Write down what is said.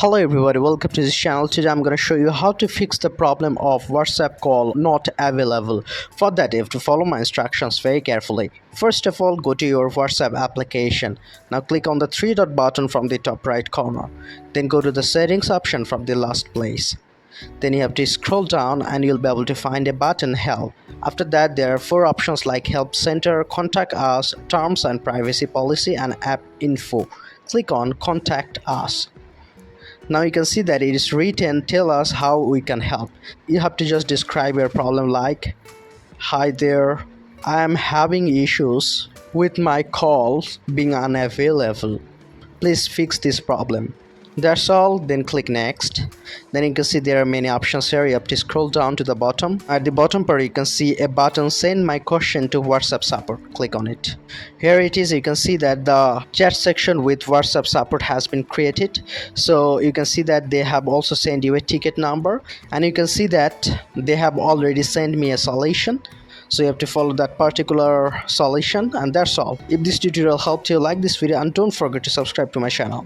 Hello everybody, welcome to this channel. Today I'm going to show you how to fix the problem of WhatsApp call not available. For that you have to follow my instructions very carefully. First of all, go to your WhatsApp application. Now click on the three dot button from the top right corner. Then go to the settings option from the last place. Then you have to scroll down and you'll be able to find a button help. After that there are four options like help center, contact us, terms and privacy policy, and app info. Click on contact us. Now you can see that it is written tell us how we can help. You have to just describe your problem like, hi there, I am having issues with my calls being unavailable, please fix this problem. That's all. Then click next. Then you can see there are many options here. You have to scroll down to the bottom. At the bottom part you can see a button send my question to WhatsApp support. Click on it. Here it is. You can see that the chat section with WhatsApp support has been created. So you can see that they have also sent you a ticket number, and you can see that they have already sent me a solution. So you have to follow that particular solution, and that's all. If this tutorial helped you, like this video and don't forget to subscribe to my channel.